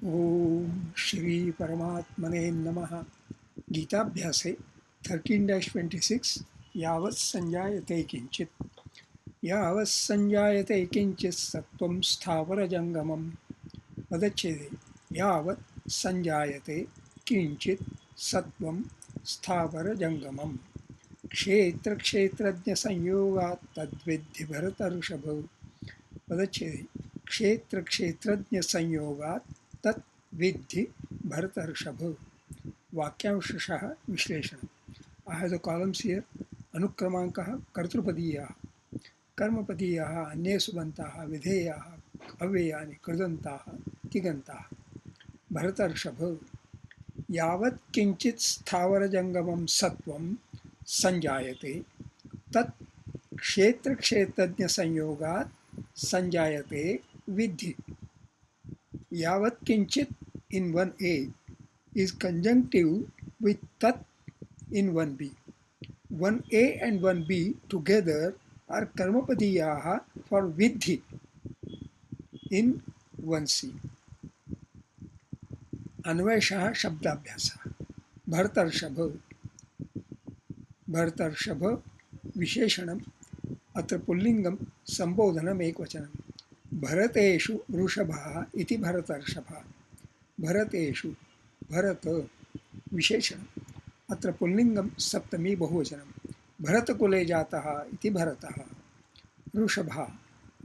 ओम श्री परमात्मने नमः। गीताभ्यासे 13-26 यावत् संजायते किंचित यावत् संजायते किंचित सत्वं स्थावरजंगमम्। पदच्छेदे यावत् संजायते किंचित सत्वं स्थावरजंगमम्। क्षेत्र क्षेत्रज्ञ संयोगात् तद्विद्धि भरतर्षभ। पदच्छेदे क्षेत्र क्षेत्रज्ञ संयोगात् तत् विद्धि भरतर्षभ. वाक्यांशशः विश्लेषणम्. I have the columns here. अनुक्रमाङ्कः कर्तृपदीयाः, कर्मपदीयाः, अन्ये सुबन्ताः, विधेयाः, अव्ययानि, कृदन्ताः, तिङन्ताः. भरतर्षभ. यावत् किञ्चित् स्थावरजङ्गमं सत्वं संजायते तत् क्षेत्रक्षेत्रज्ञसंयोगात् संजायते विद्धि. Yavat kinchit in 1a is conjunctive with tat in 1b. 1a and 1b together are karmapadiyaha for vidhi in 1c. अन्वयशः शब्दाभ्यासः. भरतर्षभ. भरतर्षभ विशेषणम्. अत्र पुल्लिङ्गं सम्बोधनम् एकवचनं. भरतेषु वृषभः इति भरतर्षभः. भरतेषु भरत विशेषणम्. अत्र पुल्लिङ्गं सप्तमी बहुवचनं. भरतकुले जातः इति भरतः. वृषभः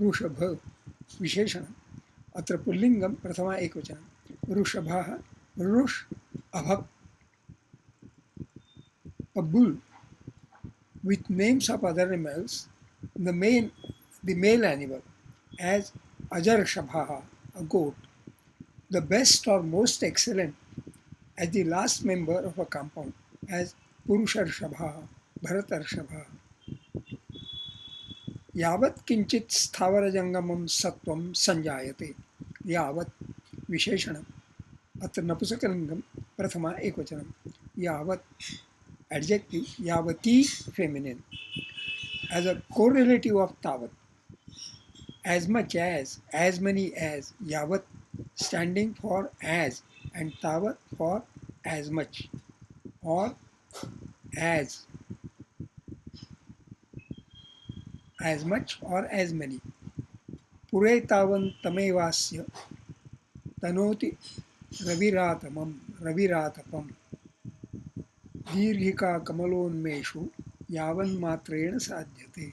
वृषभ विशेषणम्. अत्र पुल्लिङ्गं प्रथमा एकवचनं. वृषभः वृष अभक्. A bull with names of other animals, the male animal, as Ajarshabha, a goat, the best or most excellent, as the last member of a compound, as Purusharshabha, Bharatarshabha. यावत् किंचित स्थावरजंगमं सत्वं संजायते. यावत् विशेषणम्. अत्र नपुंसकलिंगं प्रथमा एकवचनं. यावत् adjective. यावती feminine as a correlative of tavat. As much as many as. Yavat standing for as and tavat for as much or as much or as many. पुरे तावन्तमेवास्य तनोति रविरातमं रविरातपम्. दीर्घिका कमलोन्मेषु यावन्मात्रेण साध्यते.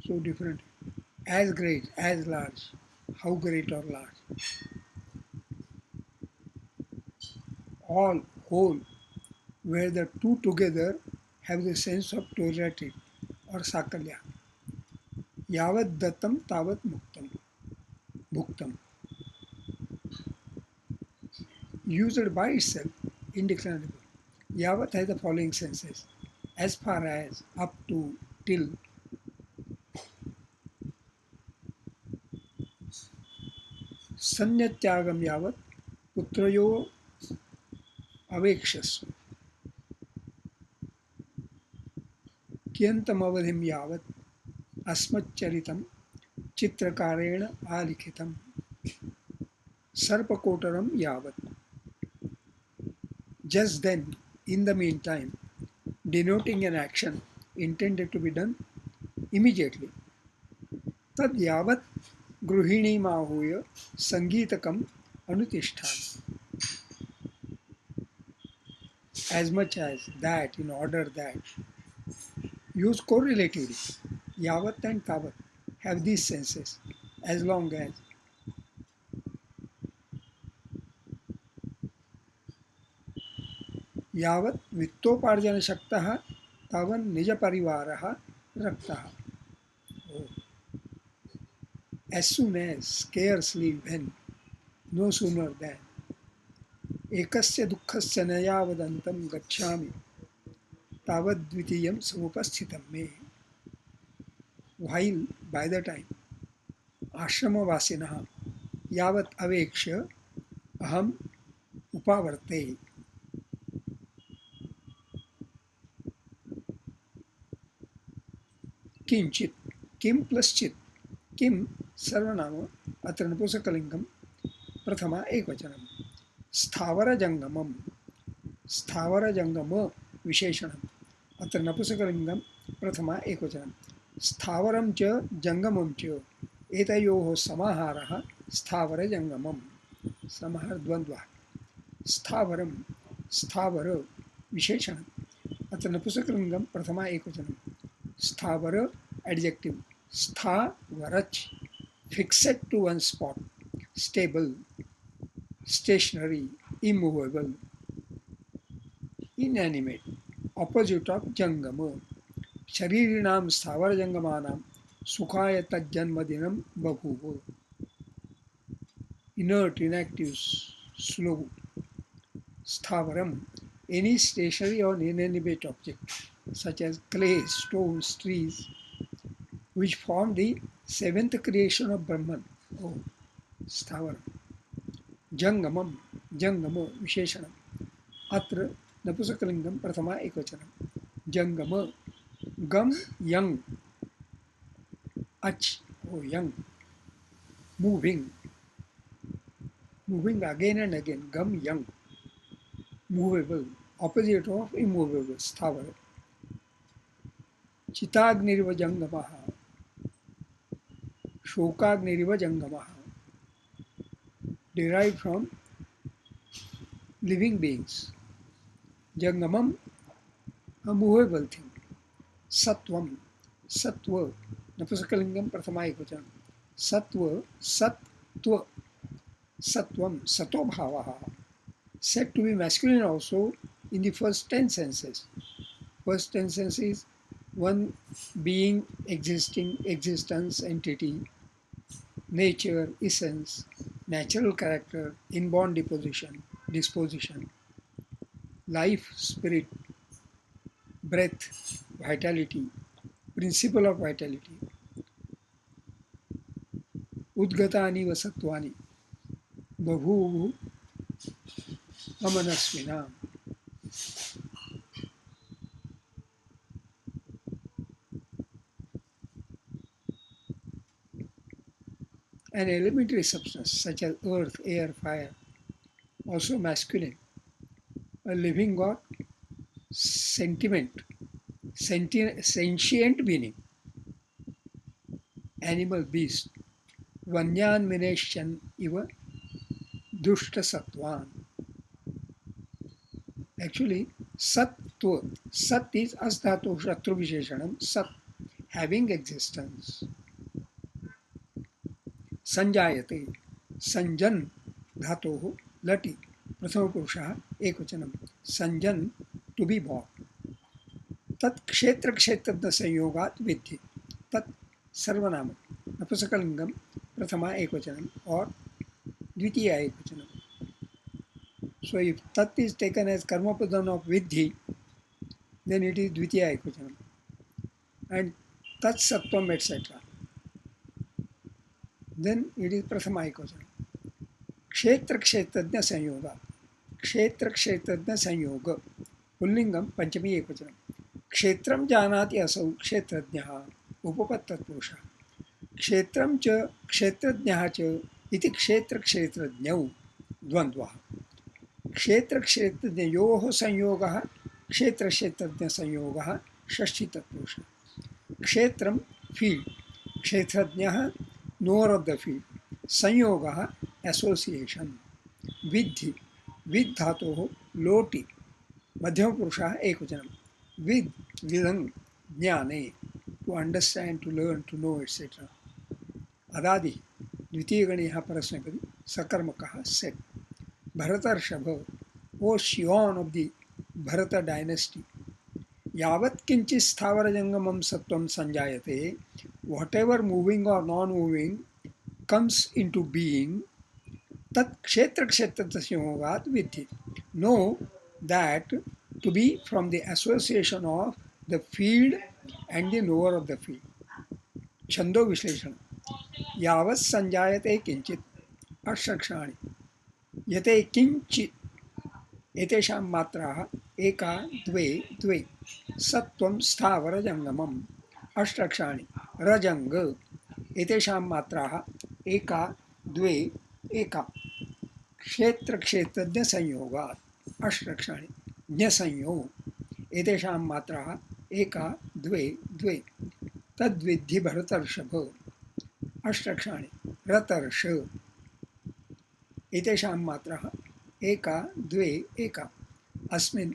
So different. As great, as large. How great or large. All, whole, where the two together have the sense of totality or sakalya. Yavat datam tavat muktam. Bhuktam. Used by itself, indeclinable. Yavat has the following senses: as far as, up to, till. Sanyatyagam yavat putrayo अवेक्षस्व. कियन्तमवधिं यावत् अस्मच्चरितं चित्रकारेण आलिखितम्. सर्पकोटरं यावत्. Just then, in the meantime, denoting an action intended to be done immediately. तद् यावत् गृहिणीमाहूय संगीतकम् अनुतिष्ठान. As much as, that, in order that. Use correlatively. Yavat and tavat have these senses. As long as. यावत् वित्तोपार्जनशक्तः तावन् निजपरिवारः रक्तः. As soon as, scarcely, when, no sooner than. एकस्य दुःखस्य न यावदन्तं गच्छामि तावद्द्वितीयं समुपस्थितं मे. While, by the time. आश्रमवासिनः यावत् अवेक्ष्य अहम् उपावर्ते. किंचित, किम plus चित. किं सर्वनाम अत्र नपुंसकलिङ्गं प्रथमा एकवचनं स्थावरजङ्गमं स्थावरजङ्गम विशेषणम् अत्र नपुंसकलिङ्गं प्रथमा एकवचनं स्थावरं च जङ्गमं च एतयोः समाहारः स्थावरजङ्गमं समाहार द्वन्द्वः स्थावरं स्थावर विशेषणम् अत्र नपुंसकलिङ्गं प्रथमा एकवचनं स्थावर adjective स्थावरच fixed to one spot stable stationary immovable inanimate opposite of jangama शरीरिणां स्थावरजङ्गमानां सुखाय तज्जन्मदिनं बभूव inert inactive slow स्थावरम any stationary or inanimate object such as clay stones trees which form the seventh creation of Brahman. Oh, स्थावरम जंगमम जंगम विशेषणम अत्र नपुंसकलिङ्गं प्रथमा एकवचनं जंगम गम young अच oh young moving again and again gum young movable opposite of immovable स्थावर चिताग्निरिव जंगमः शोकाग्निरिव जंगमः derived from living beings jangamam a movable thing satvam satva नपुंसकलिङ्गं प्रथमा एकवचनं सत्व सत्त्व satvam sato bhavaha said to be masculine also in the first 10 senses. First 10 senses, one being, existing, existence, entity, nature, essence, natural character, inborn disposition, life, spirit, breath, vitality, principle of vitality, udgatani vasatvani, बभूवु अमनस्विनाम् An elementary substance such as earth, air, fire, also masculine. A living God, sentient being, animal, beast, vanyan mineshan iva dushta sattvan. Actually, sattva, sat is asdhatu shatru visheshanam, sat, having existence. संजायते Sanjan धातोः लटि प्रथमपुरुषः एकवचनं Sanjan to be born तत् क्षेत्र क्षेत्रज्ञ संयोगात् विद्धि तत् सर्वनाम नपुंसकलिङ्गं प्रथमा एकवचनं और द्वितीया एकवचनं so if tat is taken as karma padam of viddhi then it is dvitiya ekvachanam and tat sattvam etc then it is prathama ekvachanam kshetra kshetrajna sanyoga kshetra kshetrajna sanyoga pullingam panchami ekvachanam kshetram janati asau kshetrajnah upapattat purusha kshetram cha kshetrajnah cha iti kshetra kshetrajnau dvandvah क्षेत्र क्षेत्रज्ञयोः संयोगः क्षेत्र क्षेत्रज्ञ संयोगः षष्ठी तत्पुरुष क्षेत्रं field क्षेत्रज्ञः knower of the field संयोगः एसोसिएशन विद्धि विद् धातोः लोटि मध्यमपुरुषः एकवचनं विद् विदं ज्ञाने to understand to learn to know etcetera अदादि द्वितीयगणीयः परस्मैपदी सकर्मकः सेट भरतर्षभ O scion of the Bharata dynasty यावत् किंचित् स्थावर जंगमं सत्वं संजायते whatever moving or non moving comes into being tat kshetra kshetrasyogat viddhi know that to be from the association of the field and the knower of the field छंदो विश्लेषण यावत् संजायते किंचित् अष्टक्षराणि यते किंचित् एतेषां मात्राः एका द्वे द्वे सत्वं स्थावर जंगमम् अष्टक्षराणि रजंग एतेषां मात्राः एका द्वे एका क्षेत्रक्षेत्रज्ञसंयोगात् अष्टरक्षाणि ज्ञसंयोग एतेषां मात्राः एका द्वे द्वे तद्विद्धि भरतर्षभ अष्टरक्षाणि रतर्ष एतेषां मात्राः एका द्वे एका अस्मिन्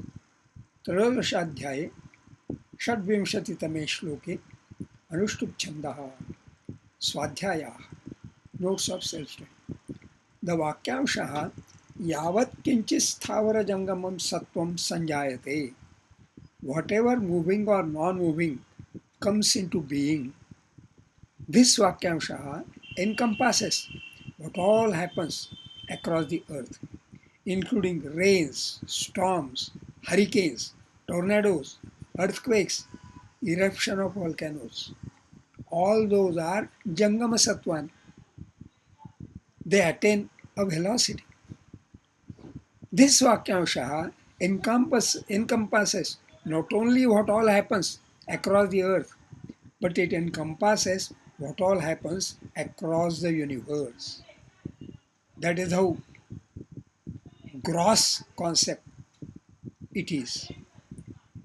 त्रयोदशाध्याये षड्विंशतितमे श्लोके अनुष्टुप् छन्दः स्वाध्यायाः notes of self study the वाक्यांशः यावत् किञ्चित् स्थावरजङ्गमं सत्त्वं सञ्जायते whatever moving or non-moving comes into being. This Vakyamshaha encompasses what all happens across the earth, including rains, storms, hurricanes, tornadoes, earthquakes, eruption of volcanoes. All those are Jangama Sattvan. They attain a velocity. This Vakyamshaha encompasses not only what all happens across the earth, but it encompasses what all happens across the universe. That is how gross concept it is.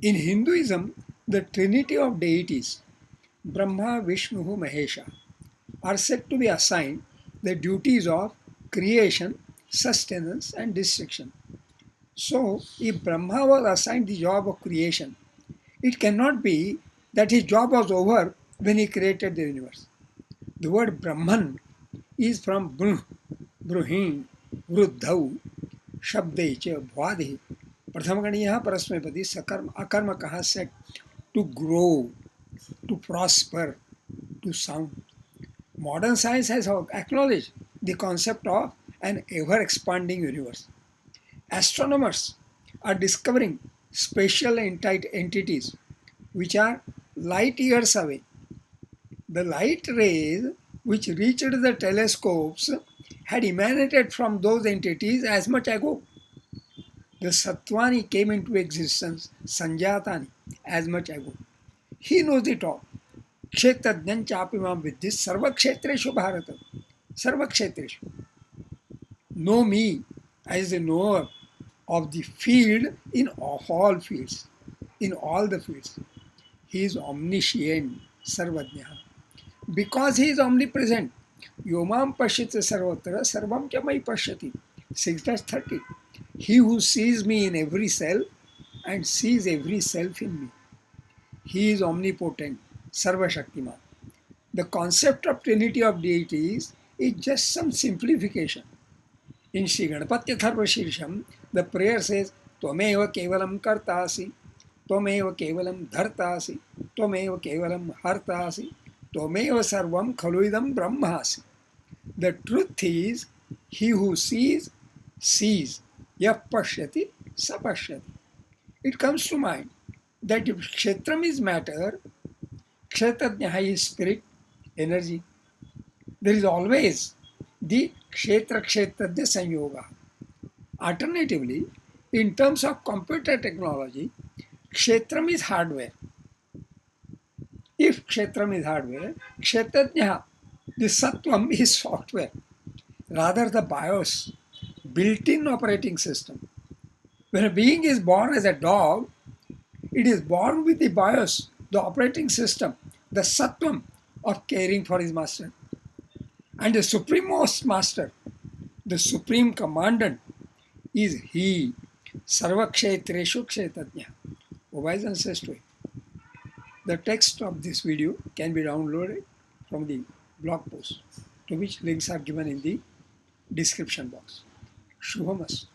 In Hinduism, the trinity of deities, Brahma, Vishnu, Mahesha, are said to be assigned the duties of creation, sustenance, and destruction. So, if Brahma was assigned the job of creation, it cannot be that his job was over when he created the universe. The word Brahman is from Bruh, Bruhin, Vruddhau, Shabdecha, Bhwadhi. Prathamagadiya Parasmepadi Sakarma Akarmakaha said to grow, to prosper, to sound. Modern science has acknowledged the concept of an ever-expanding universe. Astronomers are discovering spatial entities which are light years away. The light rays which reached the telescopes had emanated from those entities as much ago. The Sattvani came into existence, Sanjatani, as much ago. He knows it all. Kshetradnyan chapimam viddhi sarvakshetreshu bharata. Sarvakshetreshu. Know me as the knower of the field in all fields, in all the fields. He is omniscient, Sarvajna. Because he is omnipresent. Yomam pashyati sarvatra sarvam chamai pashyati. 6-30. He who sees me in every cell and sees every self in me. He is omnipotent, Sarva Shaktiman. The concept of trinity of deities is just some simplification. In Sri Ganapatya Tharva Shirsham, the prayer says, Tvameva kevalam kartasi, Tvameva kevalam dhartasi, Tvameva kevalam hartasi, Tvameva sarvam khaluidam brahmasi. The truth is, he who sees, sees. Yah pashyati, sapashyati. It comes to mind that if kshetram is matter, kshetradnya is spirit, energy, there is always the kshetra kshetradnya sanyoga. Alternatively, in terms of computer technology, kshetram is hardware. If kshetram is hardware, kshetradnya, the sattvam is software, rather the BIOS, built-in operating system. When a being is born as a dog, it is born with the BIOS, the operating system, the sattvam of caring for his master. And the supremost master, the supreme commandant, is he, Sarvakshetreshu Kshetadnya, who wise and says to it. The text of this video can be downloaded from the blog post, to which links are given in the description box. Shubhamas.